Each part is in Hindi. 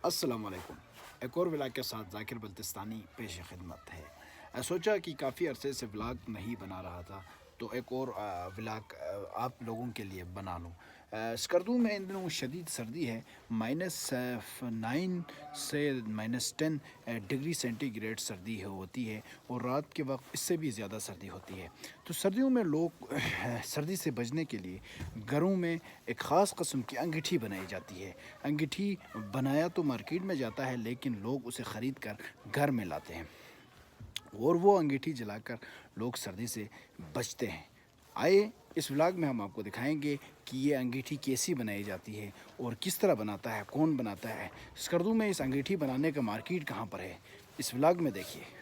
अस्सलाम वालेकुम। एक और व्लॉग के साथ ज़ाकिर बल्तिस्तानी पेश खिदमत है। सोचा कि काफ़ी अरसे से व्लॉग नहीं बना रहा था, तो एक और व्लॉग आप लोगों के लिए बना लूँ। स्कर्दू में इन दिनों शदीद सर्दी है। -9 से -10 डिग्री सेंटीग्रेड सर्दी होती है और रात के वक्त इससे भी ज़्यादा सर्दी होती है। तो सर्दियों में लोग सर्दी से बचने के लिए घरों में एक ख़ास किस्म की अंगीठी बनाई जाती है। अंगीठी बनाया तो मार्केट में जाता है, लेकिन लोग उसे ख़रीद कर घर में लाते हैं और वो अंगीठी जलाकर लोग सर्दी से बचते हैं। आइए इस व्लॉग में हम आपको दिखाएंगे कि ये अंगीठी कैसी बनाई जाती है और किस तरह बनाता है, कौन बनाता है। स्कर्दू में इस अंगीठी बनाने का मार्केट कहाँ पर है, इस व्लॉग में देखिए।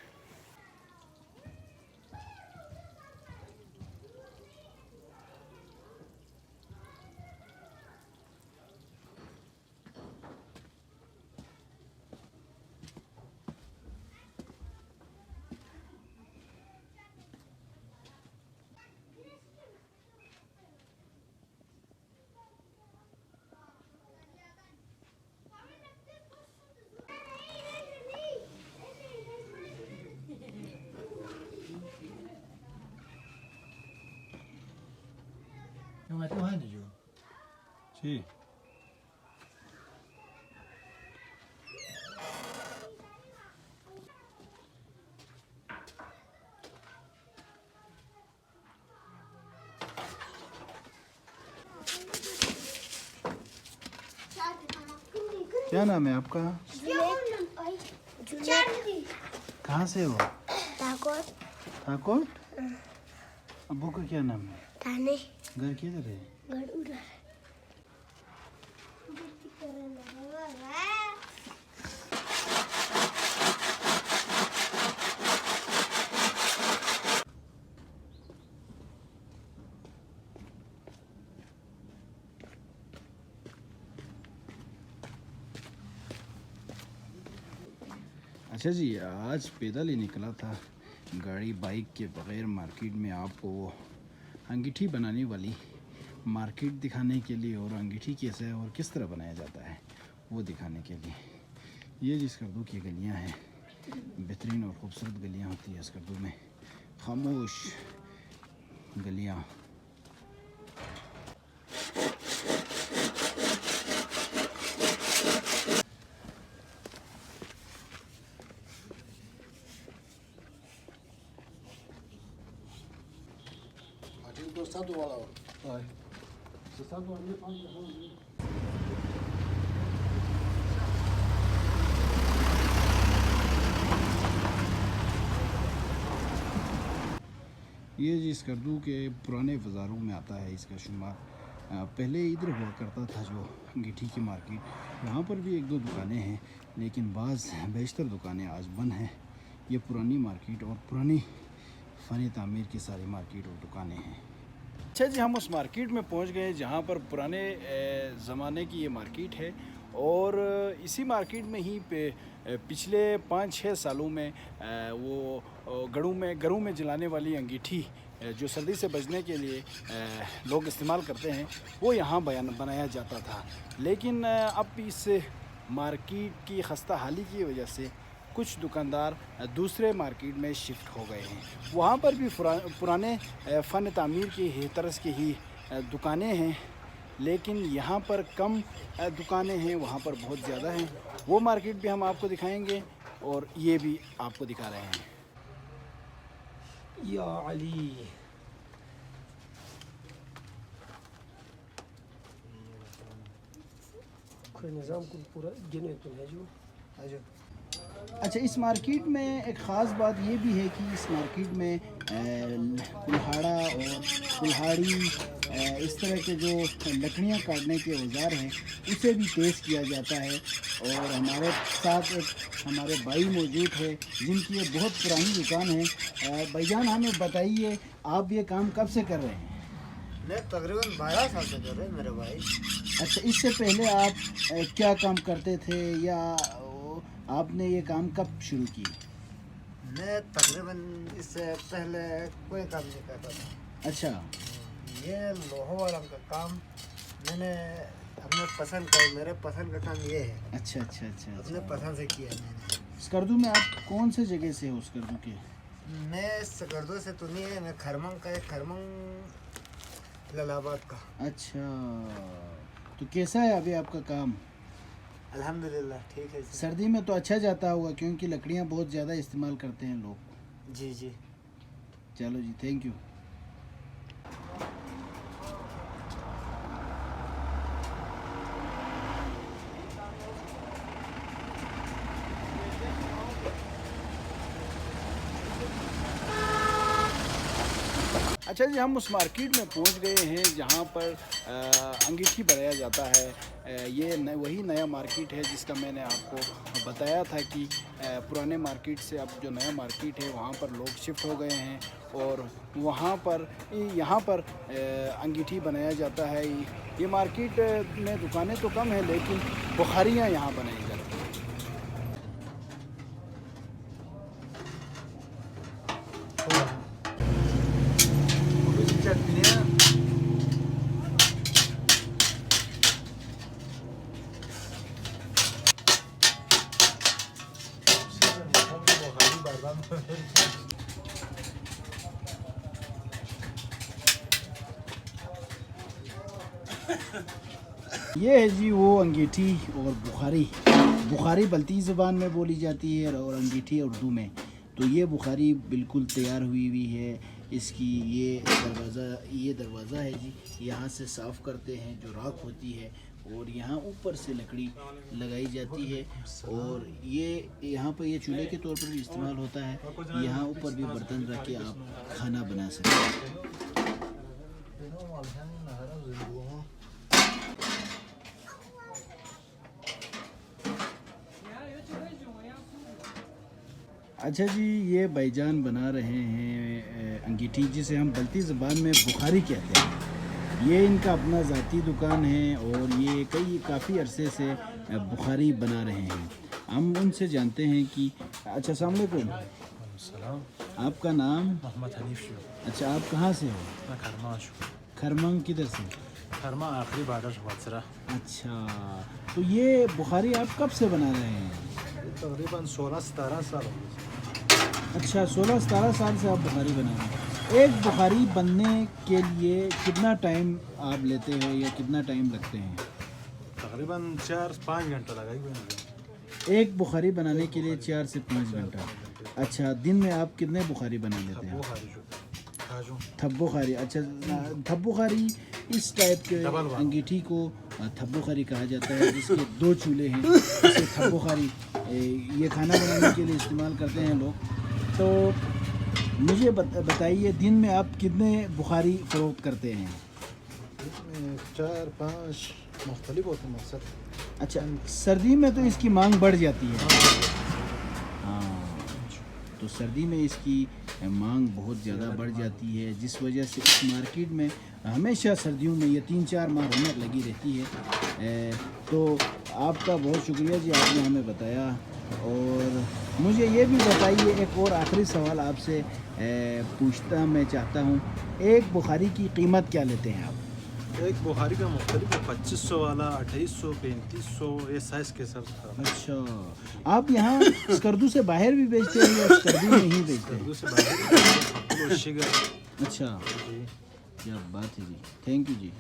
No me tengo yo. जी, क्या नाम है आपका? कहाँ से हो? ठाकुर। अब्बू का क्या नाम है? ताने घर किधर है? घर उधर अच्छा जी, आज पैदल ही निकला था, गाड़ी बाइक के बगैर मार्केट में आपको वो अंगीठी बनाने वाली मार्केट दिखाने के लिए और अंगीठी कैसे है और किस तरह बनाया जाता है वो दिखाने के लिए। ये जिस स्कर्दू की गलियां हैं, बेहतरीन और ख़ूबसूरत गलियां होती है स्कर्दू में, खामोश गलियां। ये जी स्कर्दू के पुराने बाज़ारों में आता है इसका शुमार। पहले इधर हुआ करता था जो अंगीठी की मार्केट, यहाँ पर भी एक दो दुकानें हैं, लेकिन बाज़ बेशतर दुकानें आज बंद हैं। ये पुरानी मार्केट और पुरानी फ़न तामीर की सारी मार्केट और दुकानें हैं। अच्छा जी, हम उस मार्केट में पहुंच गए जहां पर पुराने ज़माने की ये मार्केट है और इसी मार्केट में ही पिछले 5-6 सालों में वो घरों में जलाने वाली अंगीठी जो सर्दी से बचने के लिए लोग इस्तेमाल करते हैं, वो यहाँ बनाया जाता था। लेकिन अब इस मार्केट की खस्ता हाली की वजह से कुछ दुकानदार दूसरे मार्केट में शिफ्ट हो गए हैं। वहाँ पर भी पुराने फ़न तामीर की तरह की ही दुकानें हैं, लेकिन यहाँ पर कम दुकानें हैं, वहाँ पर बहुत ज़्यादा हैं। वो मार्केट भी हम आपको दिखाएंगे और ये भी आपको दिखा रहे हैं। या अली कोई निज़ाम को पूरा गिने तो है जो। अच्छा, इस मार्केट में एक ख़ास बात ये भी है कि इस मार्केट में कुल्हाड़ा और कुल्हाड़ी इस तरह के जो लकड़ियाँ काटने के औज़ार हैं उसे भी पेश किया जाता है। और हमारे साथ एक हमारे भाई मौजूद है जिनकी ये बहुत पुरानी दुकान है। भाईजान, हमें बताइए, आप ये काम कब से कर रहे हैं? मैं तकरीबन 12 साल से कर रहे हैं मेरे भाई। अच्छा, इससे पहले आप क्या काम करते थे या आपने ये काम कब शुरू किया? मैं तकरीबन इससे पहले कोई काम नहीं करता था। अच्छा, ये लोहा वाला का काम मैंने अपने पसंद का, मेरे पसंद का काम ये है। अच्छा अच्छा अच्छा अपने अच्छा। पसंद से किया मैंने। स्कर्दू में आप कौन से जगह से हो स्कर्दू के? मैं सकरदो से तो नहीं है, मैं खरमंग का है, खरमंग लालाबाद का। अच्छा, तो कैसा है अभी आपका काम? अल्हम्दुलिल्लाह ठीक है जी। सर्दी में तो अच्छा जाता होगा क्योंकि लकड़ियाँ बहुत ज़्यादा इस्तेमाल करते हैं लोग। जी जी। चलो जी, थैंक यू। अच्छा जी, हम उस मार्केट में पहुंच गए हैं जहां पर अंगीठी बनाया जाता है। ये वही नया मार्केट है जिसका मैंने आपको बताया था कि पुराने मार्केट से अब जो नया मार्केट है वहां पर लोग शिफ्ट हो गए हैं और वहां पर यहाँ पर अंगीठी बनाया जाता है। ये मार्केट में दुकानें तो कम हैं लेकिन बुखारियाँ यहाँ बनाई जाती हैं। ये है जी वो अंगीठी और बुखारी। बुखारी बल्ती ज़ुबान में बोली जाती है और अंगीठी उर्दू में। तो ये बुखारी बिल्कुल तैयार हुई हुई है। इसकी ये दरवाज़ा है जी, यहाँ से साफ़ करते हैं जो राख होती है और यहाँ ऊपर से लकड़ी लगाई जाती है और ये यहाँ पर ये चूल्हे के तौर पर भी इस्तेमाल होता है। यहाँ ऊपर भी बर्तन रख के आप खाना बना सकते हैं। अच्छा जी, ये भाईजान बना रहे हैं अंगीठी जिसे हम बल्ती ज़बान में बुखारी कहते हैं। ये इनका अपना ज़ाती दुकान है और ये काफ़ी अरसे से बुखारी बना रहे हैं। हम उनसे जानते हैं कि अच्छा, अस्सलाम वालेकुम। आपका नाम? मोहम्मद हनीफ शू। अच्छा, आप कहाँ से हो? मैं खरमा शू। खरमंग किधर से? खरमा आखिरी बादर वासरा। अच्छा, तो ये बुखारी आप कब से बना रहे हैं? तकरीबन 16-17 साल हो गए। अच्छा, 16-17 साल से आप बुखारी बना रहे हैं। एक बुखारी बनने के लिए कितना टाइम आप लेते हैं या कितना टाइम लगते हैं? तकरीबन 4-5 घंटा लगाई हुई मुझे। एक बुखारी बनाने के लिए 4 से 5 घंटा। अच्छा, दिन में आप कितने बुखारी बना लेते हैं? थब्बो खारी। अच्छा, थब्बो खारी इस टाइप के अंगीठी को थब्बो खारी कहा जाता है जिसके 2 चूल्हे हैं। इसे थब्बो खारी ये खाना बनाने के लिए इस्तेमाल करते हैं लोग। तो मुझे बताइए, दिन में आप कितने बुखारी फ़रोख्त करते हैं? 4-5 मुख्तलिफ होते हैं अक्सर। अच्छा, सर्दी में तो इसकी मांग बढ़ जाती है। हाँ, तो सर्दी में इसकी मांग बहुत ज़्यादा बढ़ जाती है जिस वजह से इस मार्केट में हमेशा सर्दियों में ये 3-4 माह रौनक लगी रहती है। तो आपका बहुत शुक्रिया जी, आपने हमें बताया। और मुझे ये भी बताइए, एक और आखिरी सवाल आपसे पूछता मैं चाहता हूँ, एक बुखारी की कीमत क्या लेते हैं आप? एक बुखारी का मुख्तलिफ है, 2500 वाला, 2800, 3500, ये साइज़ के सर। अच्छा, आप यहाँ स्कर्दू से बाहर भी बेचते हैं या स्कर्दू में ही बेचते हैं? से बाहर। अच्छा, क्या बात है जी, थैंक यू जी।